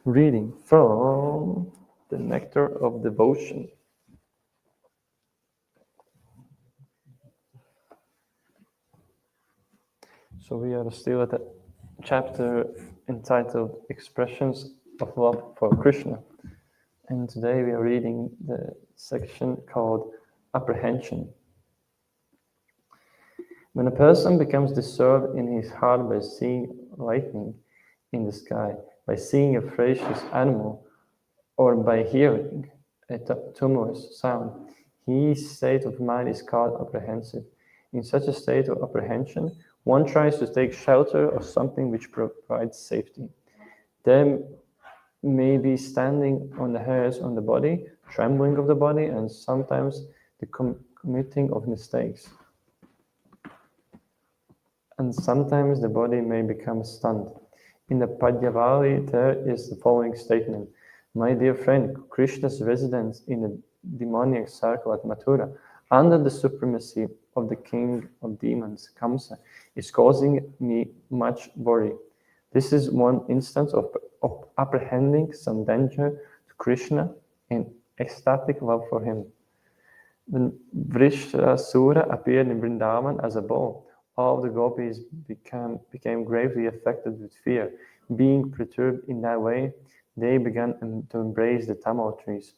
Reading from the Nectar of Devotion. So we are still at the chapter entitled Expressions of Love for Krishna. And today we are reading the section called Apprehension. When a person becomes disturbed in his heart by seeing lightning in the sky, by seeing a ferocious animal, or by hearing a tumultuous sound, his state of mind is called apprehensive. In such a state of apprehension, one tries to take shelter of something which provides safety. There may be standing on the hairs on the body, trembling of the body, and sometimes the committing of mistakes. And sometimes the body may become stunned. In the Padyavali, there is the following statement. My dear friend, Krishna's residence in the demoniac circle at Mathura, under the supremacy of the king of demons, Kamsa, is causing me much worry. This is one instance of apprehending some danger to Krishna and ecstatic love for him. When Vrishasura appeared in Vrindavan as a bull, all the gopis became gravely affected with fear. Being perturbed in that way, they began to embrace the tamil trees.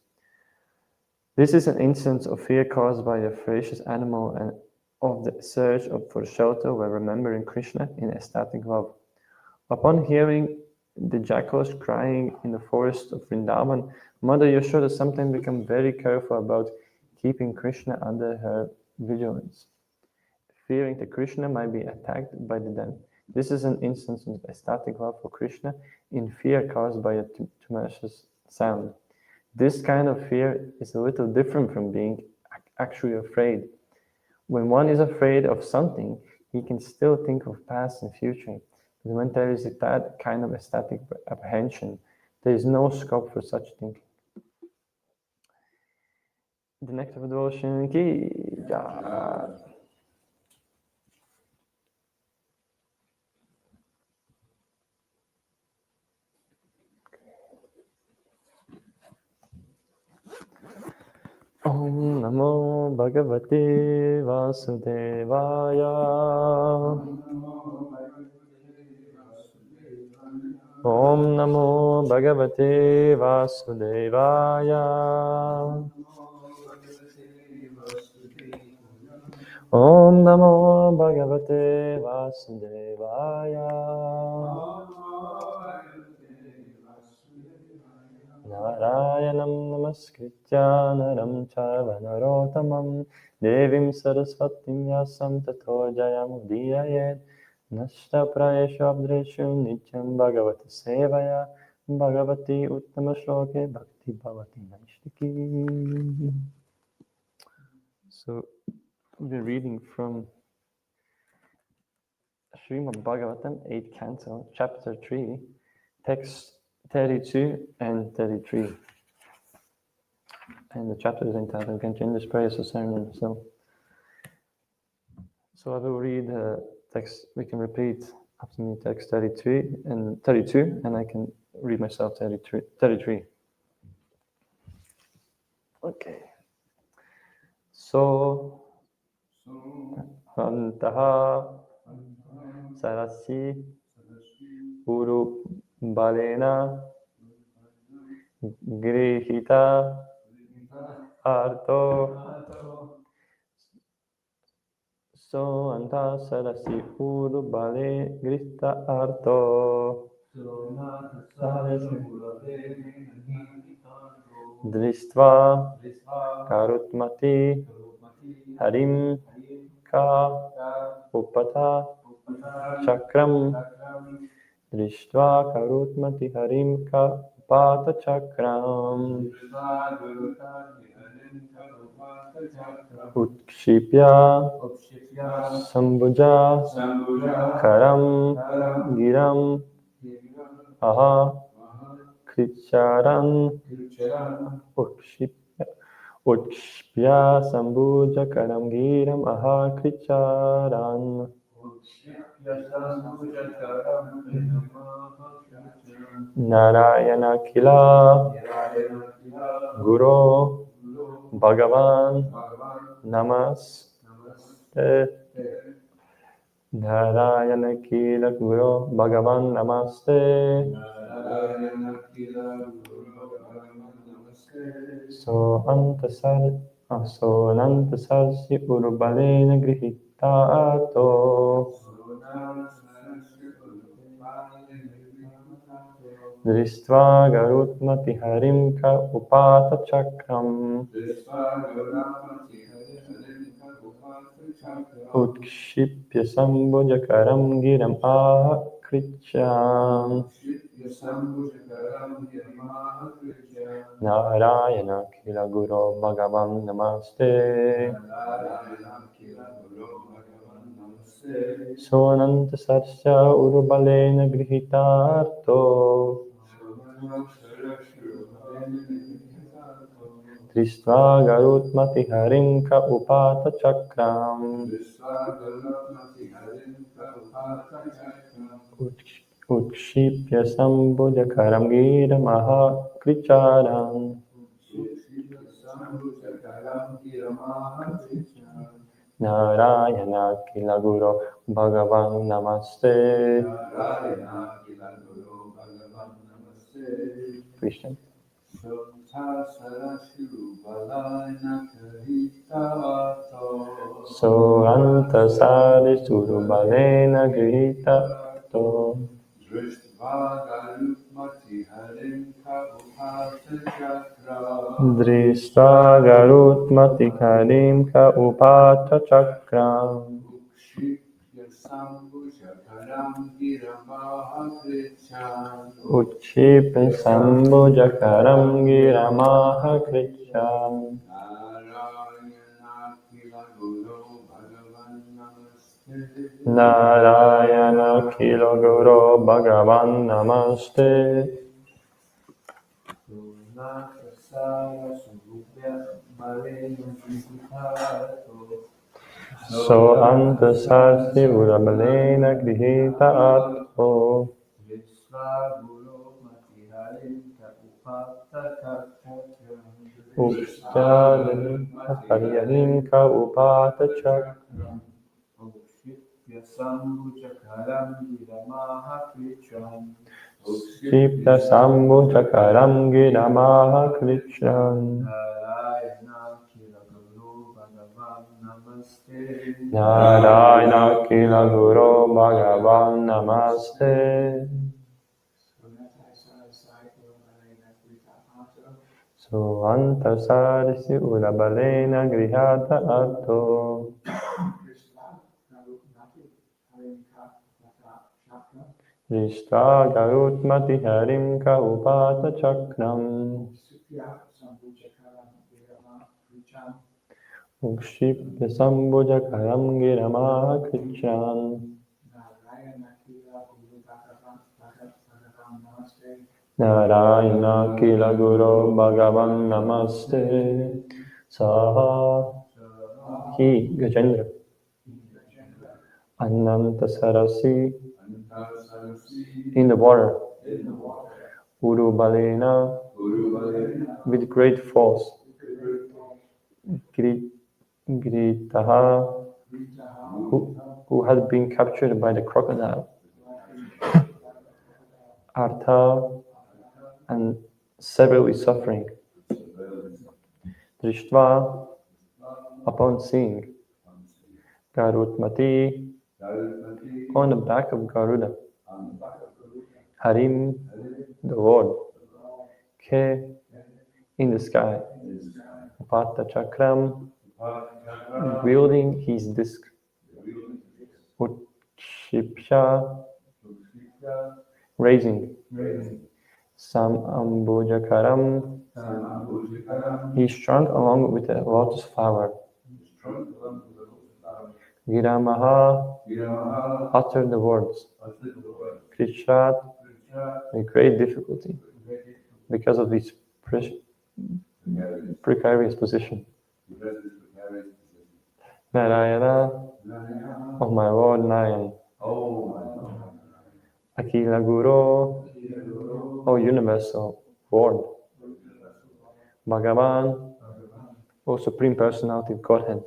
This is an instance of fear caused by a ferocious animal and of the search for shelter while remembering Krishna in ecstatic love. Upon hearing the jackals crying in the forest of Vrindavan, Mother Yashoda sometimes became very careful about keeping Krishna under her vigilance, fearing that Krishna might be attacked by them. This is an instance of ecstatic love for Krishna in fear caused by a tumultuous sound. This kind of fear is a little different from being actually afraid. When one is afraid of something, he can still think of past and future. But when there is that kind of ecstatic apprehension, there is no scope for such thinking. The Nectar of Devotion ki jai. Om Namo Bhagavate Vasudevaya. Om Namo Bhagavate Vasudevaya. Om Namo Bhagavate Vasudevaya. Narayanam Namaskritya Naram Chaiva Narottamam Devim Saraswatim Vyasam Tato Jayamudiyayet Nashta Prayeshu Abdreshu Nityam Bhagavata Sevaya Bhagavati Uttama Shloke Bhakti Bhavati Naishtiki. So we're reading from Srimad Bhagavatam, 8th Canto, Chapter 3, text 32 and 33. And the chapter is entitled Continuous Prayers of Ceremony. So I will read text, we can repeat after me text 33 and 32, and I can read myself 33. Okay. So Antaha Sarasi Uru Balena Grihita Arto. So anta sarasi uru bale grihita arto. Dristva karutmati harim ka upata chakram. Dristva karutmati harim ka upata chakram. Utshipya Sambuja Karam Giram Aha Kricharan Utshipya Sambuja Karam Giram Aha Kricharan Narayana Kila Guru Bhagavan Namaste. Narayana Kila Guru Bhagavan Namaste. So Antasarsi Urubalena Grihitato Dristva Garutmati Harimka Upata Chakram Utkshipya Sambhujakaram Giram Akricham Narayana Kila Guru Bhagavan Namaste. Sonanta Sarsya Urubalena Grihitarto Tristva Garutmati Harimka Upata Chakram Utshipya Sambhujakaram Gira Mahakricharam Narayana Kila Guru Bhagavan Namaste. Krishna. So Antasari Surubalena Grihitato Drishta Garutmati Harimka Upata Chakram Utshipya Sambhujakaram Giramaha Kricham Narayana Kila Guru Bhagavan Namaste. So Antasarsi Urabalena Grihita Atto Upstadana Hariyalinka Upata Chakram Sipta Sambhu Chakaram Giramaha Krishnan Narayana Kila Guru Bhagavan Namaste. So Antasarsi Urabalena Grihata Atto Rishta Garutmati Harimka Upata Chakram Ukshipya Sambhujakaram Giramaha Kricham Narayana Kila Guru Bhagavan Namaste. Saha Hi Gajendra Ananta Sarasi in the water Urubalena with great force Gritaha who had been captured by the crocodile Artha and severely suffering Drishtva upon seeing Garutmati on the back of Garuda Harim the Lord Ke in the sky Upata Chakram wielding his disc Utshipsha raising Sam Ambujakaram he strung along with a lotus flower Giramaha uttered the words Krishat with great difficulty because of his precarious position. Narayana, of my Lord Narayan. Akila Guru, O Universal Lord, Bhagavan, O Supreme Personality of Godhead,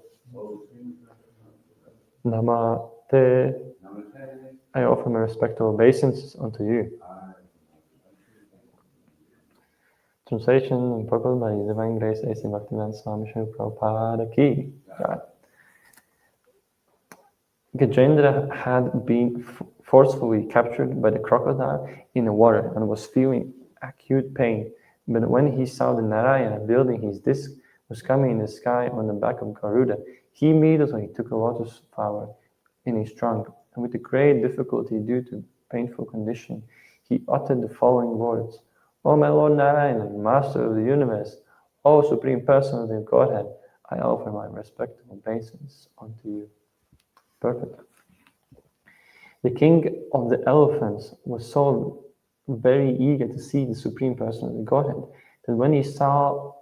Namaste, I offer my respectful obeisances unto you. Translation and purport by His Divine Grace A.C. Bhaktivedanta Swami Srila Prabhupada Ki. Gajendra had been forcefully captured by the crocodile in the water and was feeling acute pain. But when he saw the Narayana building his disc was coming in the sky on the back of Garuda, he immediately took a lotus flower in his trunk, and with a great difficulty due to painful condition, he uttered the following words: O my Lord Narayana, Master of the universe, O Supreme Personality of Godhead, I offer my respectful obeisance unto you. Perfect. The king of the elephants was so very eager to see the Supreme Personality of Godhead that when he saw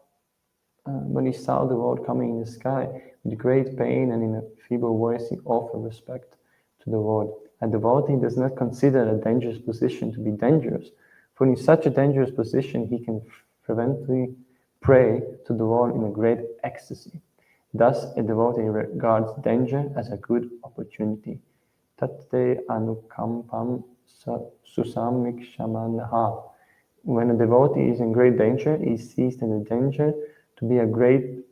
the Lord coming in the sky with great pain and in a feeble voice, he offered respect to the Lord. A devotee does not consider a dangerous position to be dangerous, for in such a dangerous position he can fervently pray to the Lord in a great ecstasy. Thus, a devotee regards danger as a good opportunity. Tatte anukampam susamikshamaha. When a devotee is in great danger, he sees the danger to be a great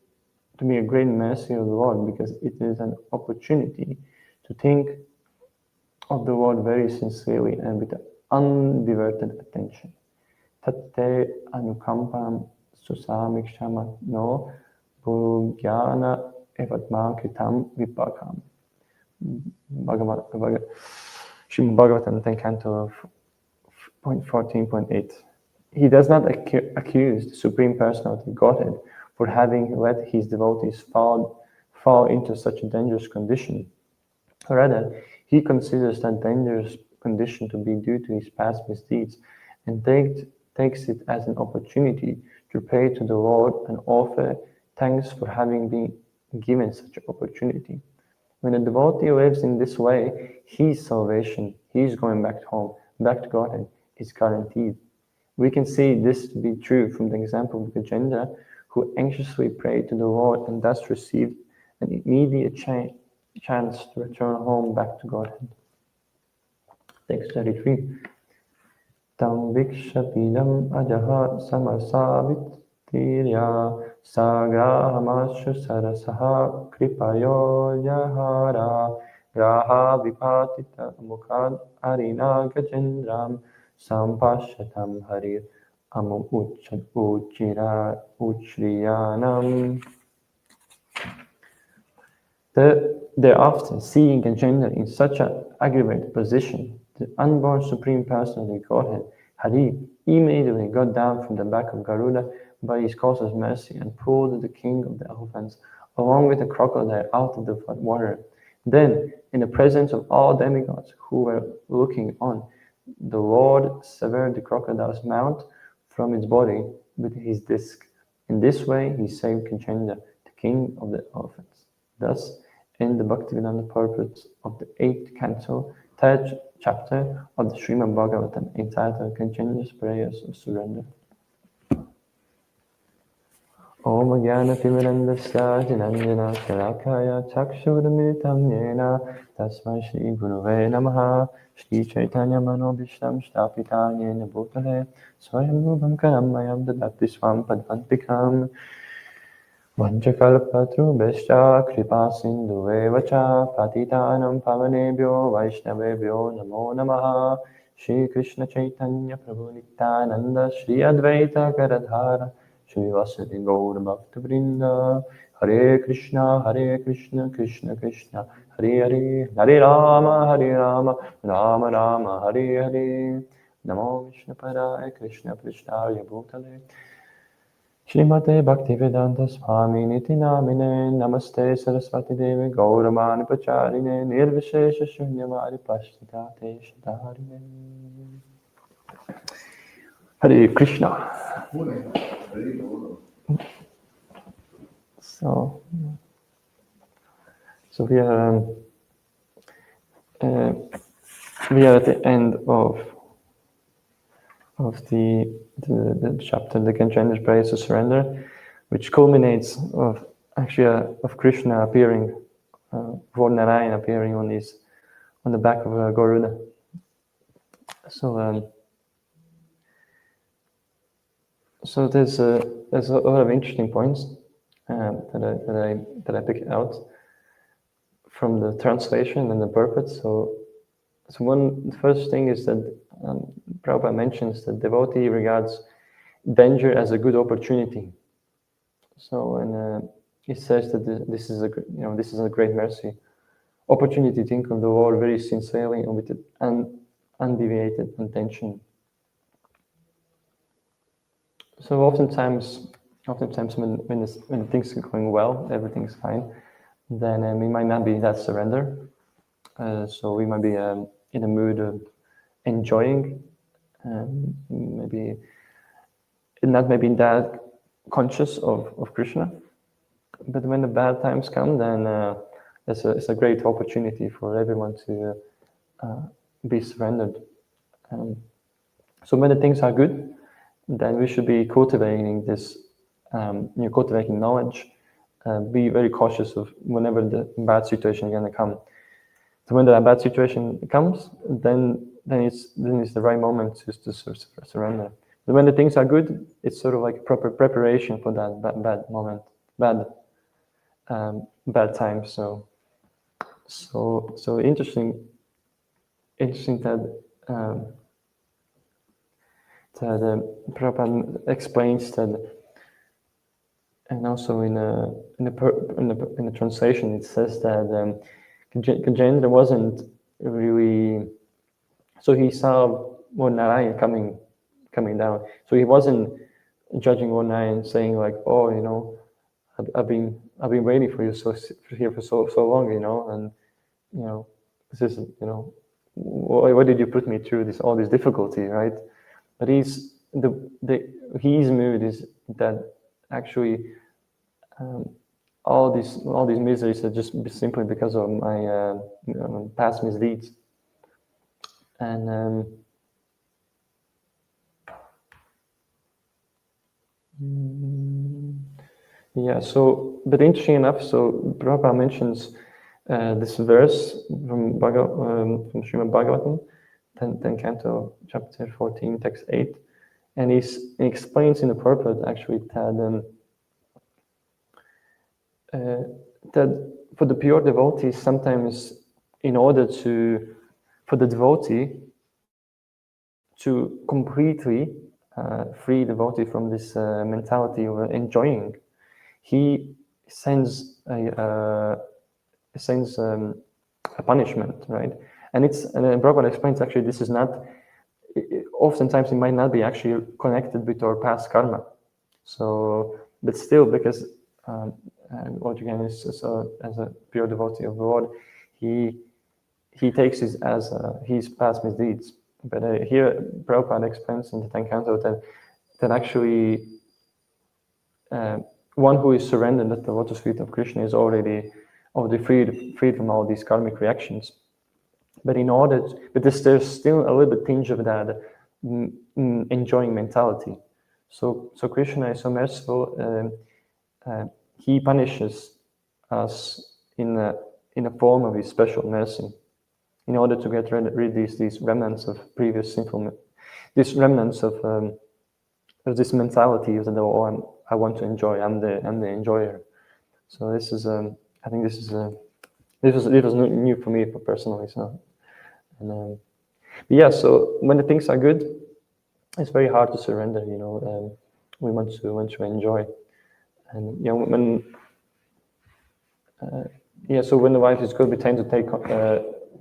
mercy of the Lord, because it is an opportunity to think of the Lord very sincerely and with undiverted attention. Tatte anukampam susamikshama no bhugyana evatma kritam vipakam. Srimad Bhagavatam 10 Canto 14.8. He does not accuse the Supreme Personality of Godhead for having let his devotees fall into such a dangerous condition. Rather, he considers that dangerous condition to be due to his past misdeeds and takes it as an opportunity to pray to the Lord and offer thanks for having been given such an opportunity. When a devotee lives in this way, his salvation, his going back home, back to Godhead, is guaranteed. We can see this to be true from the example of Gajendra, who anxiously prayed to the Lord and thus received an immediate chance to return home back to Godhead. Text 33. Tam vikshapidam ajaha samasavittirya sagrahamashu sarasaha kripayo yahara graha vipatita mukhad arina gajendram sampashatam harir amu uchriyanam. Thereafter, seeing Gajendra in such an aggravated position, the unborn Supreme Personality of Godhead, Hari, immediately got down from the back of Garuda by his causeless mercy and pulled the king of the elephants along with the crocodile out of the water. Then, in the presence of all demigods who were looking on, the Lord severed the crocodile's mouth from its body with his disc. In this way, he saved Gajendra, the king of the elephants. Thus, in the Bhaktivedanta purport of the 8th canto, 3rd chapter of the Srimad Bhagavatam, entitled Continuous Prayers of Surrender. Om Jnana Timirandasya Jananjana Shalakaya Chakshuramitam Yena Tasmai Shri Gurave Namaha Shri Chaitanya Manobhishtam Sthapita Yena Bhutale Swayam Rubham Karamayam Dadati Swam Padvantikam Vanchakalpatrubhishta Kripa Sindhuve Vacha Patitanam Pavanebhyo Vaishnavebhyo Namo Namaha Shri Krishna Chaitanya Prabhu Nityananda Shri Advaita Garadhara Shri Vasudhi Gaur Bhakta Vrinda Hare Krishna Krishna Krishna Hare Hare Hare Rama Rama Rama Hare Hare Namo Vishnu Padaya Krishna Prishtaya Bhutale Srimate Bhaktivedanta Swami Niti Namine Namaste Saraswati Devi Gauramani Pacharine Nirvishesha Shunyamari Pashtate Shadarine. Hare Krishna. So we are we are at the end of the chapter, the Gajendra prays to surrender, which culminates of Krishna appearing, Lord Narayan appearing on the back of Garuda. So there's a lot of interesting points that I pick out from the translation and the purport. So the first thing is that Prabhupada mentions that devotee regards danger as a good opportunity. So, and he says that this is a great mercy, opportunity to think of the Lord very sincerely and with an undeviated intention. So oftentimes when things are going well, everything's fine, then we might not be that surrender. So we might be in a mood of enjoying, maybe not maybe that conscious of Krishna. But when the bad times come, then it's a great opportunity for everyone to be surrendered. So when the things are good, then we should be cultivating this, cultivating knowledge. Be very cautious of whenever the bad situation is going to come. So when the bad situation comes, then it's the right moment to surrender. But when the things are good, it's sort of like proper preparation for that bad moment, bad time. So interesting that Prabhupada explains that, and also in the translation it says that Gajendra wasn't really, so he saw Lord Narayan coming down, so he wasn't judging Lord Narayan, saying like, oh, I've been waiting for you here for so long, and this is, why did you put me through all this difficulty, right? But his mood is that actually all these miseries are just simply because of my past misdeeds, and yeah. So, but interesting enough, so Prabhupada mentions this verse from Srimad Bhagavatam, 10th canto, chapter 14, text 8, and he explains in the purport actually that for the pure devotee, sometimes in order for the devotee to completely free the devotee from this mentality of enjoying, he sends a punishment, right? And Prabhupada explains actually this is not, oftentimes it might not be actually connected with our past karma. So, but still, because Lord Yogananda is as a pure devotee of the Lord, he takes this as his past misdeeds. But here Prabhupada explains in the 10th canto that actually one who is surrendered at the lotus feet of Krishna is already freed from all these karmic reactions. But there's still a little bit tinge of that enjoying mentality. So Krishna is so merciful. He punishes us in a form of his special mercy, in order to get rid of these remnants of previous sinfulness, these remnants of this mentality of that I want to enjoy. I'm the enjoyer. So this is I think this was new for me personally. So, and but yeah. So when the things are good, it's very hard to surrender. We want to enjoy, and when so when the life is good, we tend to take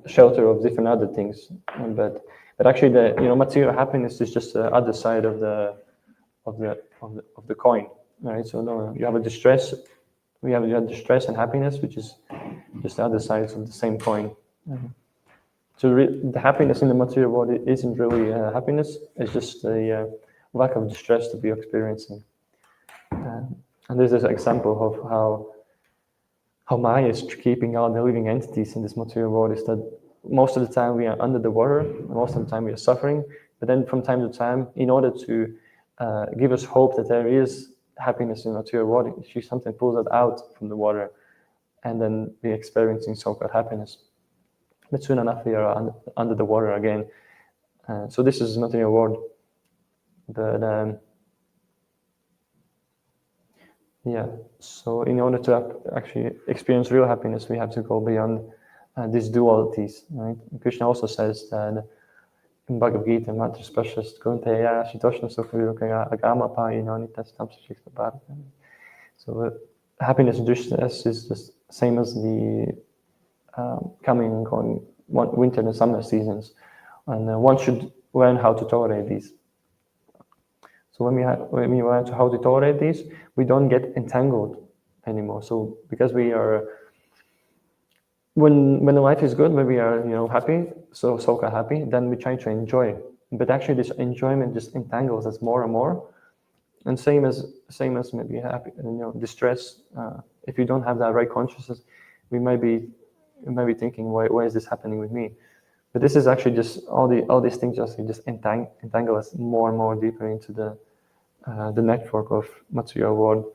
shelter of different other things, but actually the material happiness is just the other side of the coin, right? So no, you have a distress, you have distress and happiness, which is just the other sides of the same coin. So the happiness in the material world isn't really happiness; it's just a lack of distress to be experiencing. And this is an example of how Maya is keeping all the living entities in this material world, is that most of the time we are under the water, most of the time we are suffering, but then from time to time, in order to give us hope that there is happiness in material world, she sometimes pulls us out from the water, and then we're experiencing so-called happiness. But soon enough, we are under the water again. So this is material world. But yeah, so in order to actually experience real happiness, we have to go beyond these dualities, right? Krishna also says that in Bhagavad Gita, Matra Specialist, Kunteya, Shitoshna Sukha Agama Payinonitas Tamsashikta. So happiness and distress is the same as the coming and going winter and summer seasons. And one should learn how to tolerate these. So when we learn how to tolerate these, we don't get entangled anymore. So because we are, when the life is good, when we are happy, so happy, then we try to enjoy. But actually, this enjoyment just entangles us more and more. And same as maybe happy, distress. If you don't have that right consciousness, we might be thinking, why is this happening with me? But this is actually just all these things just entangle us more and more deeper into the network of material world.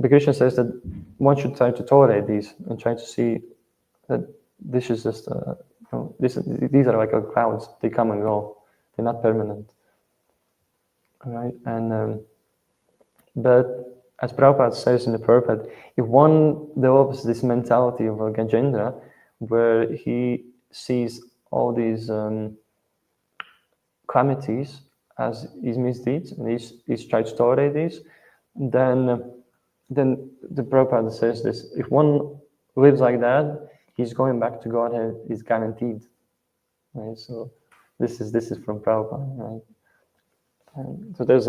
The Krishna says that one should try to tolerate these and try to see that this is just these are like clouds. They come and go. They're not permanent. All right, and but as Prabhupada says in the Prabhupada, if one develops this mentality of a Gajendra, where he sees all these calamities as his misdeeds, and he's tried to tolerate these, then the Prabhupada says this: if one lives like that, he's going back to Godhead is guaranteed. Right. So this is from Prabhupada. Right. And so there's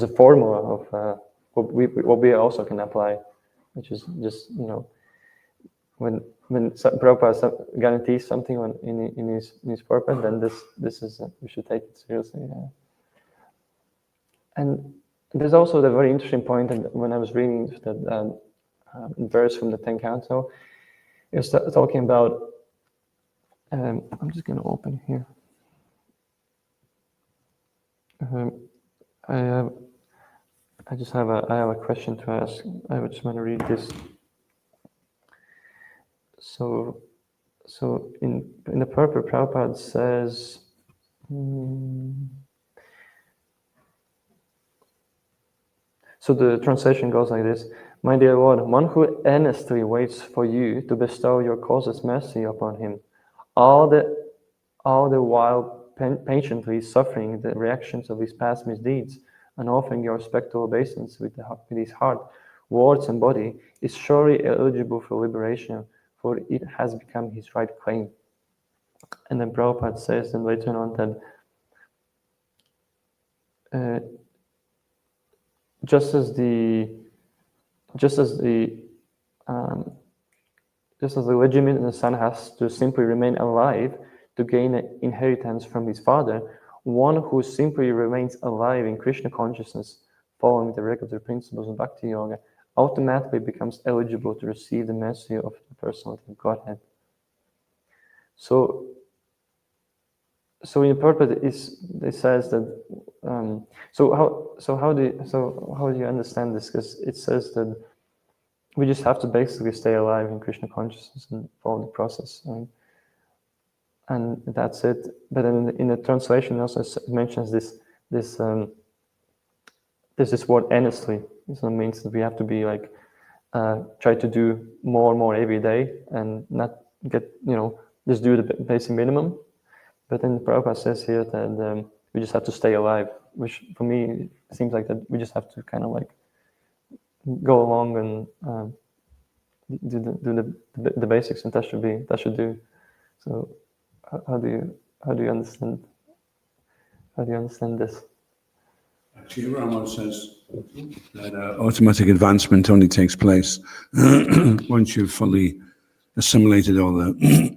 a formula of what we also can apply, which is just when Prabhupada guarantees something in his purpose, then this is we should take it seriously. Yeah. And there's also the very interesting point when I was reading that verse from the 10th canto. It's talking about. I'm just going to open here. I have a question to ask. I just want to read this. So in the purport, Prabhupada says, so the translation goes like this: My dear Lord, one who earnestly waits for you to bestow your causeless mercy upon him, all the while patiently suffering the reactions of his past misdeeds and offering your respectful obeisance with his heart, words, and body, is surely eligible for liberation, for it has become his right claim. And then Prabhupada says, and later on, that just as the legitimate son has to simply remain alive to gain an inheritance from his father, one who simply remains alive in Krishna consciousness, following the regular principles of Bhakti Yoga, automatically becomes eligible to receive the mercy of the personality of Godhead. So in the purpose, it says that. How do you understand this? Because it says that we just have to basically stay alive in Krishna consciousness and follow the process, and that's it. But then in the translation, it also mentions this word earnestly. So it means that we have to be like try to do more and more every day, and not get just do the basic minimum. But then Prabhupada says here that we just have to stay alive, which for me seems like that we just have to kind of like go along and do the basics, and that should do. So how do you understand this? Actually, Rama says that automatic advancement only takes place once you've fully assimilated all the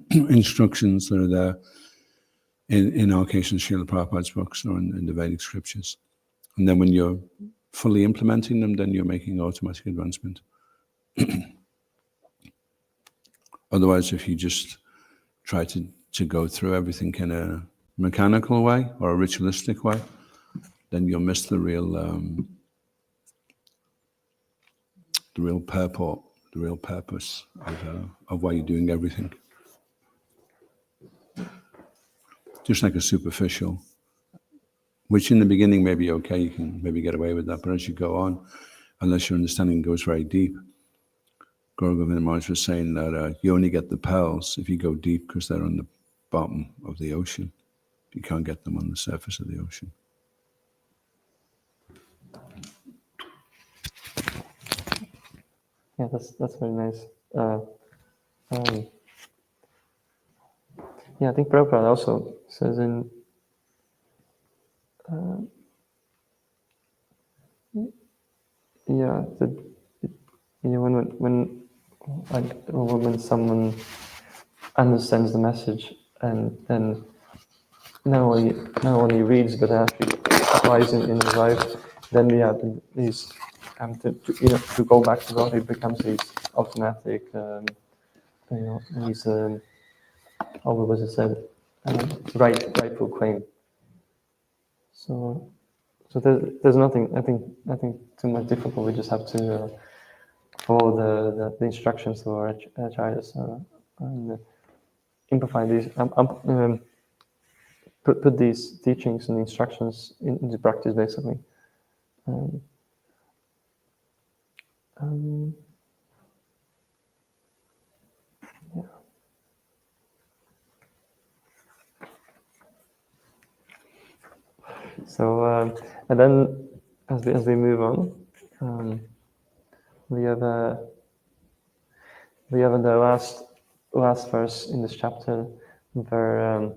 instructions that are there in our case in Srila Prabhupada's books or in the Vedic scriptures. And then when you're fully implementing them, then you're making automatic advancement. Otherwise, if you just try to go through everything in a mechanical way or a ritualistic way, then you'll miss the real purport, the real purpose of why you're doing everything. Just like a superficial, which in the beginning may be okay, you can maybe get away with that, but as you go on, unless your understanding goes very deep, Guru Govinda Maharaj was saying that you only get the pearls if you go deep because they're on the bottom of the ocean. You can't get them on the surface of the ocean. Yeah, that's very nice. Yeah, I think Prabhupada also says in that when someone understands the message and then not only reads but actually applies in his life, then he's to go back to God. It becomes his automatic. He's how was it said? Rightful claim. So there's nothing. I think nothing too much difficult. We just have to follow the instructions of our acharyas and amplify these. Put these teachings and instructions into practice, basically. Yeah. So and then as we move on, we have in the last verse in this chapter where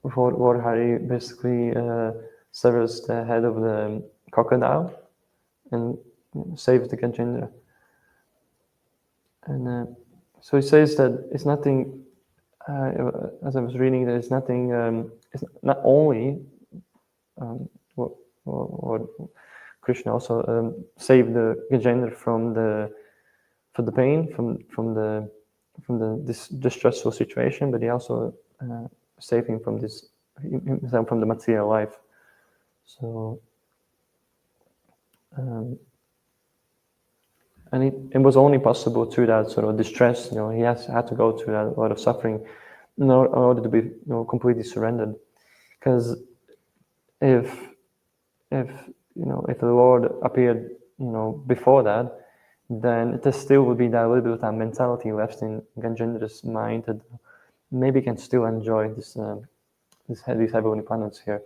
Hari basically severs the head of the crocodile and saves the Gajendra. And so he says that it's nothing. As I was reading, there's nothing. It's not only what Krishna also saved the Gajendra from the pain, from this distressful situation, but he also saved him from from the material life. So, and it was only possible through that sort of distress. He had to go through that, a lot of suffering in order to be completely surrendered. Because if the Lord appeared before that, then there still would be that little bit of that mentality left in Gajendra's mind that maybe can still enjoy these heavenly planets here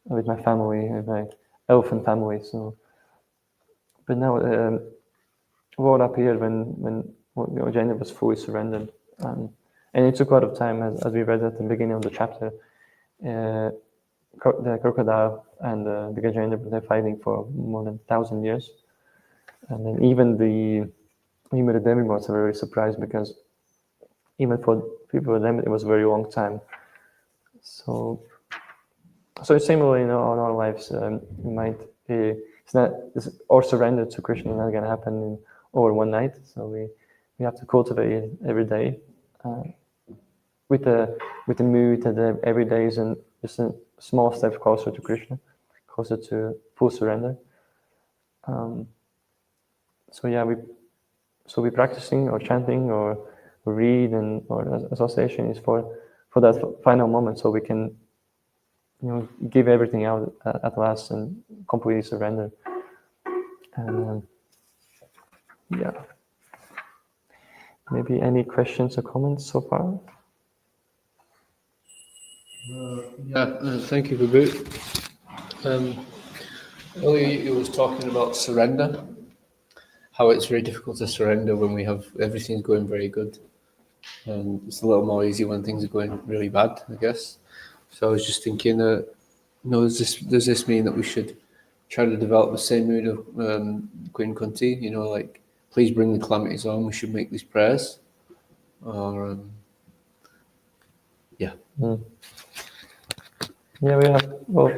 with my family, with my elephant family. So, but now Lord appeared when Gajendra was fully surrendered, and it took a lot of time, as we read at the beginning of the chapter. The crocodile and the Gajendra, they're fighting for more than 1,000 years, and then even the demigods are very surprised because even for people with them it was a very long time. So it's similar in our lives. Our surrender to Krishna is not going to happen over one night. So we have to cultivate it every day with the mood that every day is just a small step closer to Krishna, closer to full surrender. We practicing or chanting or read or association is for that final moment, so we can give everything out at last and completely surrender. And maybe any questions or comments so far? Thank you, Prabhu. Earlier you was talking about surrender, how it's very difficult to surrender when we have everything's going very good, and it's a little more easy when things are going really bad, I guess. So I was just thinking, does this mean that we should try to develop the same mood of Queen Kunti? Like, please bring the calamities on. We should make these prayers, or Yeah, we have. Well,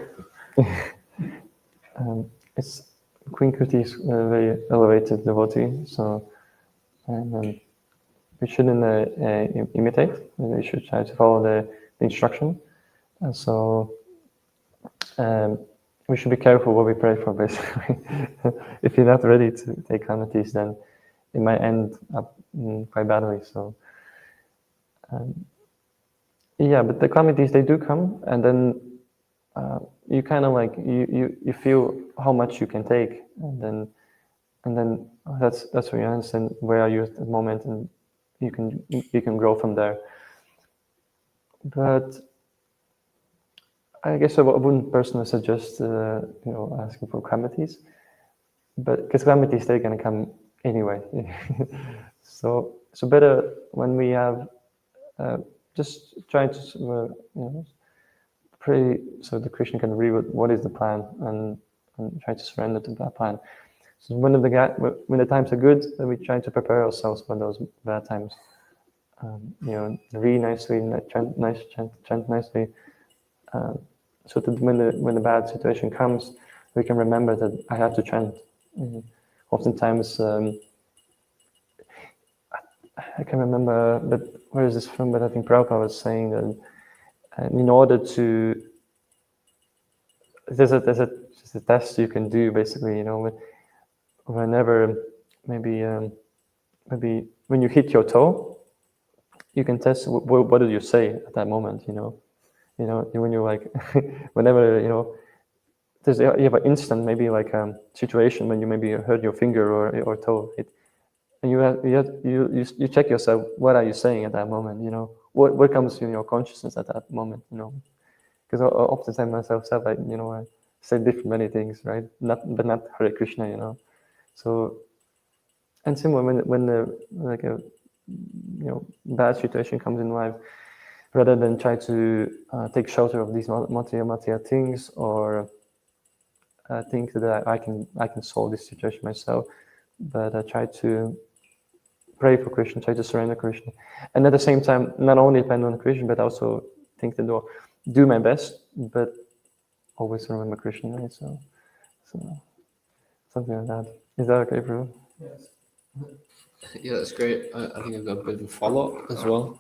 it's Queen Kuti is a very elevated devotee, so and we shouldn't imitate. We should try to follow the instruction. And so we should be careful what we pray for, basically. If you're not ready to take calamities, then it might end up quite badly. So yeah, but the calamities, they do come, and then you kind of like you feel how much you can take, and then that's when you understand where are you at the moment, and you can grow from there. But I guess I wouldn't personally suggest asking for calamities, but because calamities, they're gonna come anyway. so better when we have just trying to pray so the Krishna can read what is the plan, and try to surrender to that plan. So when the times are good, then we try to prepare ourselves for those bad times. Read nicely, chant nicely, so that when the bad situation comes, we can remember that I have to chant. Oftentimes, I can remember, but where is this from? But I think Prabhupada was saying that in order to, there's a test you can do, basically. Whenever maybe when you hit your toe, you can test what do you say at that moment. When you're like, whenever you have an instant, maybe like a situation when you maybe hurt your finger or toe, and you check yourself. What are you saying at that moment? What comes in your consciousness at that moment? Because oftentimes myself, I say many things, right? Not Hare Krishna. So, and similar when the bad situation comes in life, rather than try to take shelter of these material things, or think that I can solve this situation myself, but I try to pray for Krishna, try to surrender Krishna, and at the same time not only depend on Krishna, but also think that I'll do my best, but always remember Krishna, right? So something like that. Is that okay, bro? Yes. Yeah, that's great. I think I've got a bit of a follow-up as well.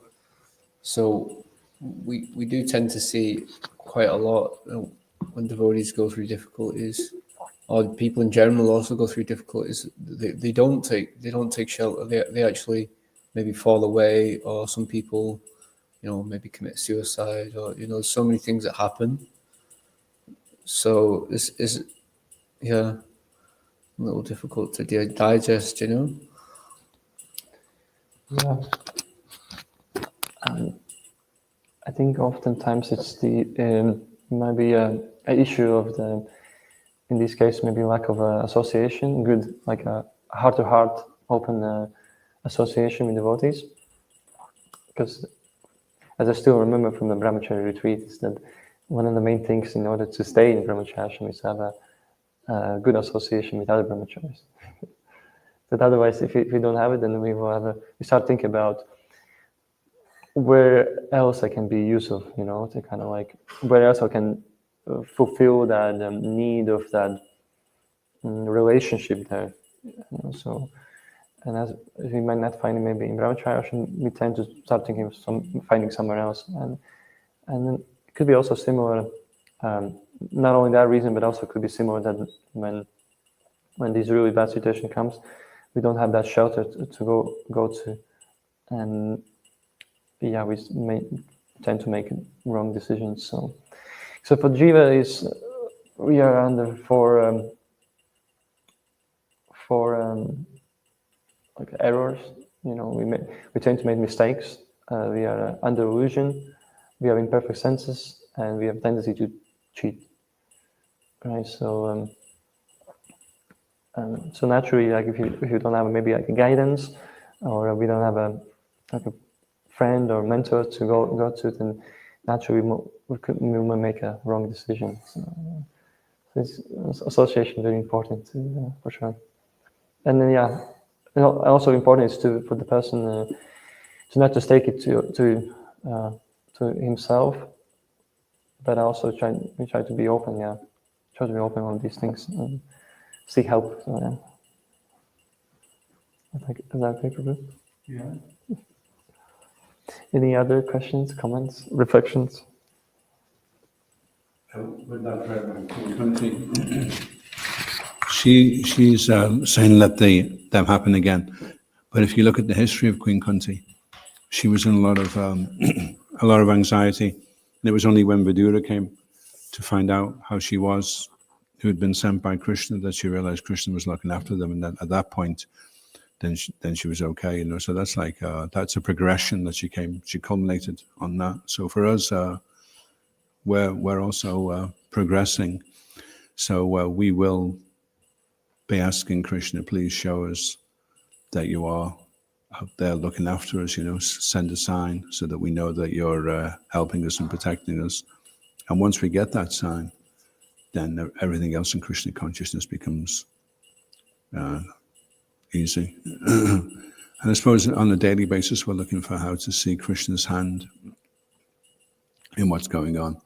So we do tend to see quite a lot when devotees go through difficulties, or people in general also go through difficulties. They don't take shelter. They actually maybe fall away, or some people, maybe commit suicide, or so many things that happen. So is yeah, a little difficult to digest, Yeah. I think oftentimes it's maybe an issue of in this case, maybe lack of association, good, like a heart-to-heart, open association with devotees. Because as I still remember from the brahmachari retreat, is that one of the main things in order to stay in brahmacharya is to have a good association with other brahmacharis. But otherwise, if we don't have it, then we start thinking about where else I can be useful, to kind of like where else I can fulfill that need of that relationship there. So, and as we might not find it maybe in brahmacharya, we tend to start thinking of finding somewhere else, and then it could be also similar. Not only that reason, but also could be similar that when this really bad situation comes, we don't have that shelter to go to, and yeah, we may tend to make wrong decisions. So for Jiva we are under four like errors. We tend to make mistakes. We are under illusion. We have imperfect senses, and we have tendency to cheat. Right. So so naturally, like if you don't have maybe like a guidance, or we don't have a friend or mentor to go to, then naturally we will make a wrong decision. So association is very important for sure. And then also important is for the person to not just take it to himself, but also try to be open. Yeah, try to be open on these things and seek help. So, yeah. Is that okay, Prabhu? Yeah. Any other questions, comments, reflections? With that prayer about Queen Country, she's saying let them happen again. But if you look at the history of Queen Kunti, she was in a lot of a lot of anxiety, and it was only when Vidura came to find out how she was, who had been sent by Krishna, that she realized Krishna was looking after them, and then at that point, then she was okay, you know. So that's like that's a progression that she culminated on that. So for us, we're also progressing. So we will be asking Krishna, please show us that you are out there looking after us, you know, send a sign so that we know that you're helping us and protecting us. And once we get that sign, then everything else in Krishna consciousness becomes easy. And I suppose on a daily basis, we're looking for how to see Krishna's hand in what's going on.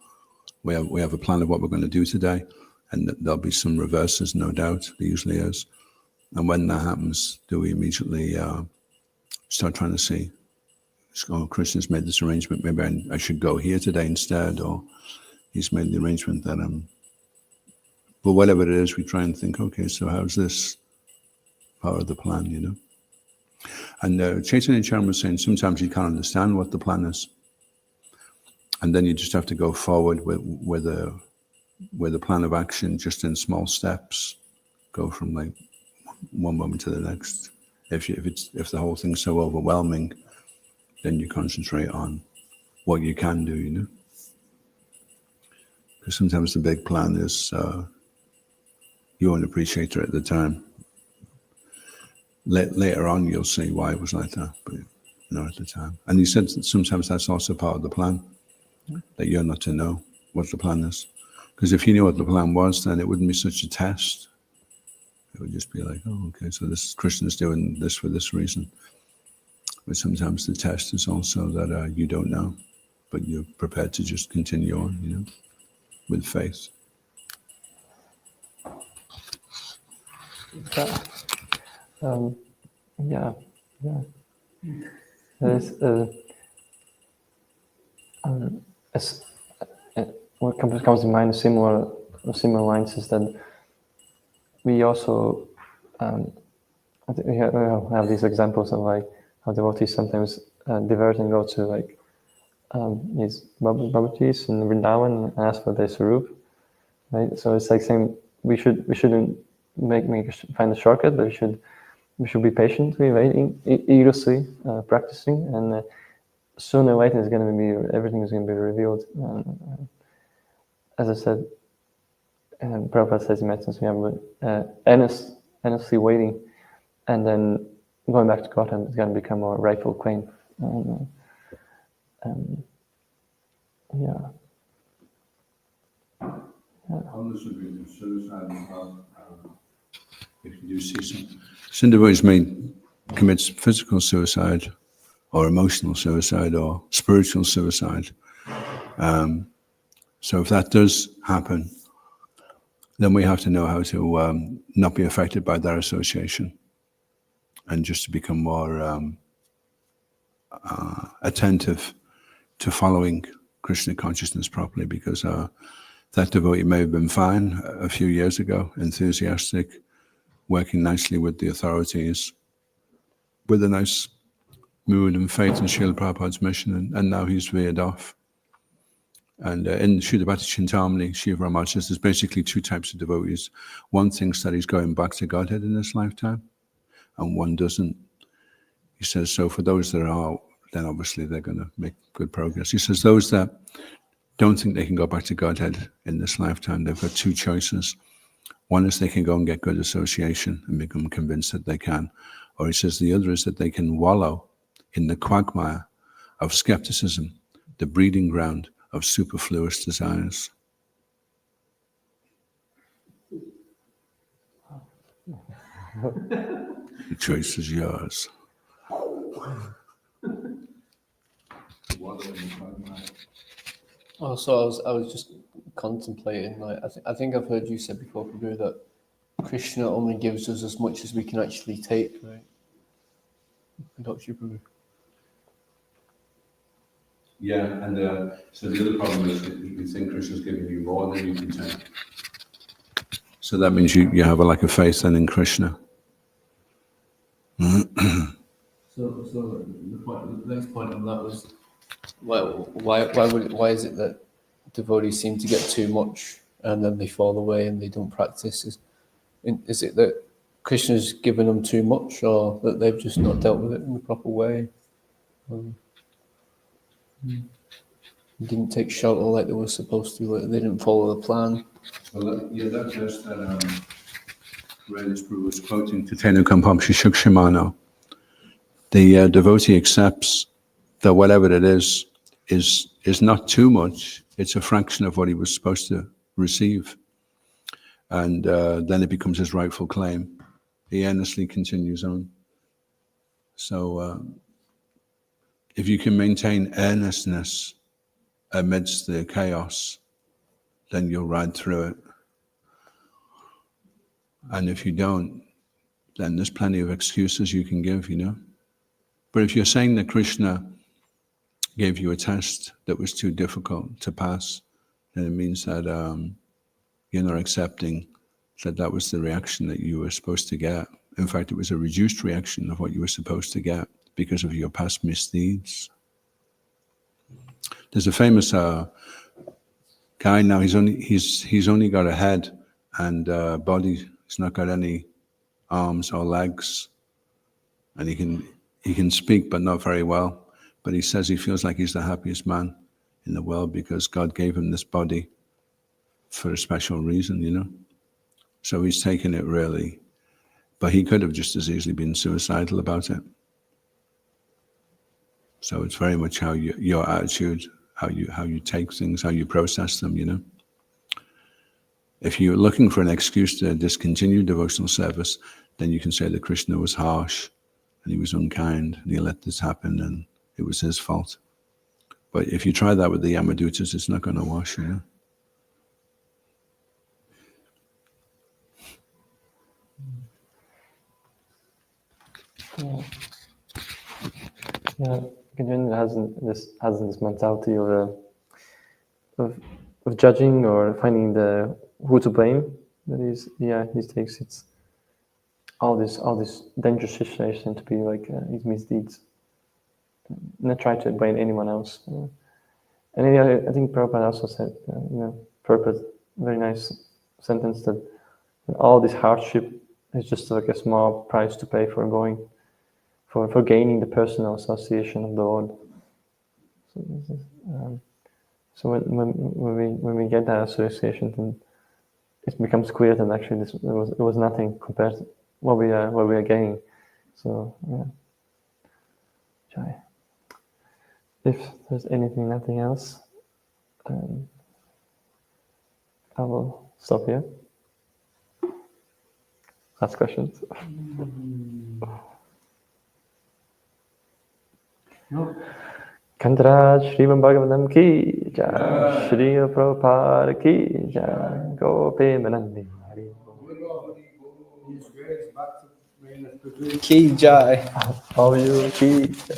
We have a plan of what we're going to do today, and there'll be some reverses, no doubt. There usually is. And when that happens, do we immediately start trying to see, oh, Krishna's made this arrangement, maybe I should go here today instead, or he's made the arrangement that but whatever it is, we try and think, okay, so how's this part of the plan, you know? And Chaitanya Charan was saying sometimes you can't understand what the plan is. And then you just have to go forward with a plan of action, just in small steps, go from like one moment to the next. If the whole thing's so overwhelming, then you concentrate on what you can do, you know. Because sometimes the big plan is you won't appreciate it at the time. Later on, you'll see why it was like that, but not at the time. And he said that sometimes that's also part of the plan, that you're not to know what the plan is. Because if you knew what the plan was, then it wouldn't be such a test. It would just be like, oh, okay, so this Krishna's doing this for this reason. But sometimes the test is also that you don't know, but you're prepared to just continue on, you know, with faith. Yeah. There's what comes to mind similar lines is that we also I think we have these examples of like how devotees sometimes divert and go to like these babatis in Vrindavan and ask for their sarup, right? So it's like saying we shouldn't find a shortcut, but we should be patiently waiting, eagerly practicing, and sooner or later everything is going to be revealed. As I said, Prabhupada says in medicine, we have earnestly waiting, and then going back to Godhead is going to become our rightful claim. If you do see some devotees may commit physical suicide, or emotional suicide, or spiritual suicide. So if that does happen, then we have to know how to not be affected by that association, and just to become more attentive to following Krishna consciousness properly, because that devotee may have been fine a few years ago, enthusiastic, working nicely with the authorities, with a nice mood and faith in Srila Prabhupada's mission, and now he's veered off. And in Shuddha Bhakti Chintamani, Shiva Ramaj says there's basically two types of devotees. One thinks that he's going back to Godhead in this lifetime, and one doesn't. He says, so for those that are, then obviously they're going to make good progress. He says those that don't think they can go back to Godhead in this lifetime, they've got two choices. One is they can go and get good association and become convinced that they can. Or he says the other is that they can wallow in the quagmire of skepticism, the breeding ground of superfluous desires. The choice is yours. Also, I was just contemplating. Like, I think I've heard you say before, Prabhu, that Krishna only gives us as much as we can actually take, right? Dr. Prabhu. Yeah, and so the other problem is that you think Krishna's giving you more than you can take. So that means you have a faith then in Krishna. So the next point on that was, why is it that devotees seem to get too much and then they fall away and they don't practice? Is it that Krishna's given them too much, or that they've just not dealt with it in the proper way? Didn't take shelter like they were supposed to, like they didn't follow the plan. Well, that verse that Reinis was quoting, Tatenu Kampamshi Shukshimano, the devotee accepts that whatever it is not too much, it's a fraction of what he was supposed to receive. And then it becomes his rightful claim. He earnestly continues on. So if you can maintain earnestness amidst the chaos, then you'll ride through it. And if you don't, then there's plenty of excuses you can give, But if you're saying that Krishna gave you a test that was too difficult to pass, then it means that you're not accepting that was the reaction that you were supposed to get. In fact, it was a reduced reaction of what you were supposed to get because of your past misdeeds. There's a famous guy now. He's only got a head and body. He's not got any arms or legs, and he can speak, but not very well. But he says he feels like he's the happiest man in the world because God gave him this body for a special reason, So he's taken it really, but he could have just as easily been suicidal about it. So it's very much how your attitude, how you take things, how you process them, If you're looking for an excuse to discontinue devotional service, then you can say that Krishna was harsh and he was unkind and he let this happen and it was his fault. But if you try that with the Yamadutas, it's not going to wash, Yeah, Gajendra hasn't this mentality of judging or finding who to blame. That is, he takes all this dangerous situation to be like his misdeeds, not try to blame anyone else. And I think Prabhupada also said, Prabhupada, very nice sentence, that all this hardship is just like a small price to pay for gaining the personal association of the Lord. So when we get that association, then it becomes clear that actually it was nothing compared to what we are gaining. So Jai. If there's nothing else, I will stop here. Last questions. No. Kantaraj Srimad Bhagavatam ki jai, Shri Prabhupada ki jai, Gopi Manandi Hari. Ki jai. All you ki jai.